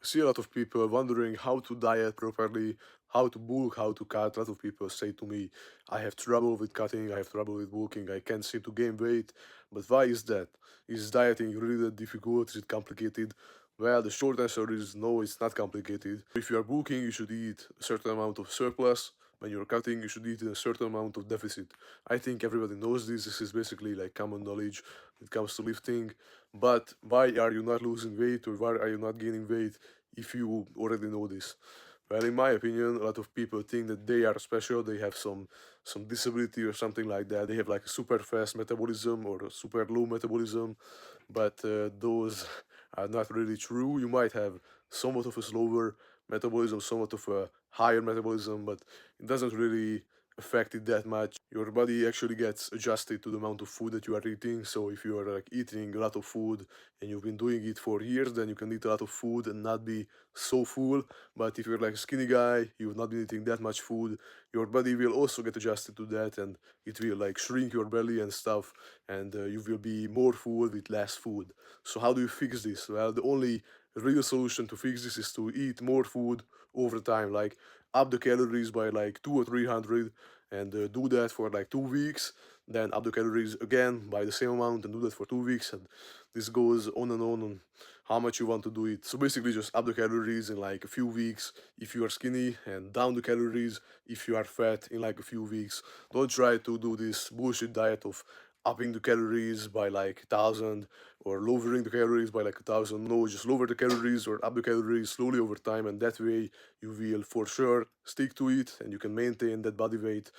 see a lot of people wondering how to diet properly, how to bulk, how to cut. A lot of people say to me, I have trouble with cutting, I have trouble with bulking, I can't seem to gain weight. But why is that? Is dieting really that difficult? Is it complicated? Well, the short answer is no, it's not complicated. If you are bulking, you should eat a certain amount of surplus. When you're cutting, you should eat a certain amount of deficit. I think everybody knows this. This is basically like common knowledge when it comes to lifting. But why are you not losing weight or why are you not gaining weight if you already know this? Well, in my opinion, a lot of people think that they are special. They have some disability or something like that. They have like a super fast metabolism or a super low metabolism, but those are not really true. You might have somewhat of a slower metabolism, somewhat of a higher metabolism, but it doesn't really affect it that much. Your body actually gets adjusted to the amount of food that you are eating. So if you are like eating a lot of food and you've been doing it for years, then you can eat a lot of food and not be so full. But if you're like a skinny guy, you've not been eating that much food, your body will also get adjusted to that and it will like shrink your belly and stuff, and you will be more full with less food. So how do you fix this? Well, the only real solution to fix this is to eat more food over time, like up the calories by like 2 or 300, and do that for like 2 weeks, then up the calories again by the same amount and do that for 2 weeks, and this goes on how much you want to do it. So basically just up the calories in like a few weeks if you are skinny, and down the calories if you are fat in like a few weeks. Don't try to do this bullshit diet of upping the calories by like 1,000 or lowering the calories by like 1,000. No, just lower the calories or up the calories slowly over time, and that way you will for sure stick to it and you can maintain that body weight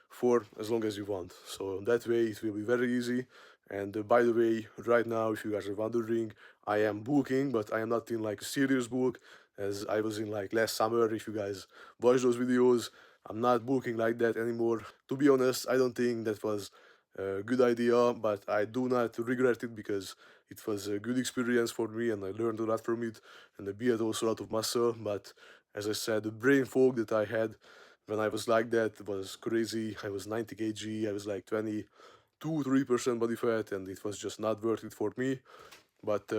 for as long as you want. So that way it will be very easy. And by the way, right now, if you guys are wondering, I am bulking, but I am not in like a serious bulk as I was in like last summer. If you guys watch those videos, I'm not bulking like that anymore. To be honest, I don't think that was a good idea, but I do not regret it because it was a good experience for me and I learned a lot from it, and I built also a lot of muscle. But as I said, the brain fog that I had when I was like that was crazy. I was 90 kg, I was like 22-3% body fat, and it was just not worth it for me. But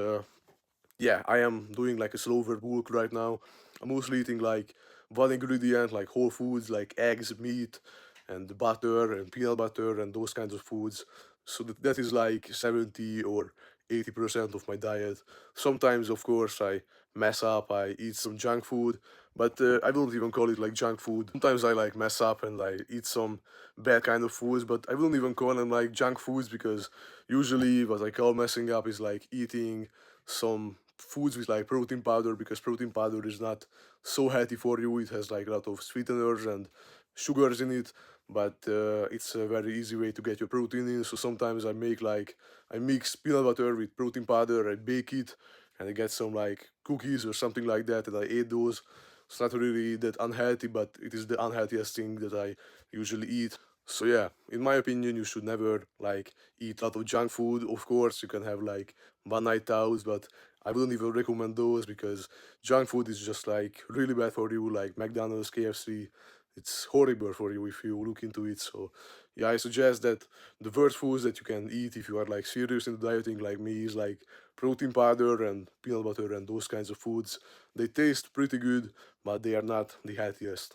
yeah, I am doing like a slower bulk right now. I'm mostly eating like one ingredient, like whole foods, like eggs, meat, and butter and peanut butter and those kinds of foods. So that is like 70 or 80% of my diet. Sometimes, of course, I mess up, I eat some junk food, but I wouldn't even call it like junk food. Sometimes I like mess up and I eat some bad kind of foods, but I wouldn't even call them like junk foods because usually what I call messing up is like eating some foods with like protein powder, because protein powder is not so healthy for you. It has like a lot of sweeteners and sugars in it, but it's a very easy way to get your protein in. So sometimes I mix peanut butter with protein powder, I bake it, and I get some like cookies or something like that, and I eat those. It's not really that unhealthy, but it is the unhealthiest thing that I usually eat. So yeah, in my opinion, you should never like eat a lot of junk food. Of course, you can have like one night outs, but I wouldn't even recommend those because junk food is just like really bad for you, like McDonald's, KFC. It's horrible for you if you look into it. So yeah, I suggest that the worst foods that you can eat if you are like serious in dieting like me is like protein powder and peanut butter and those kinds of foods. They taste pretty good, but they are not the healthiest.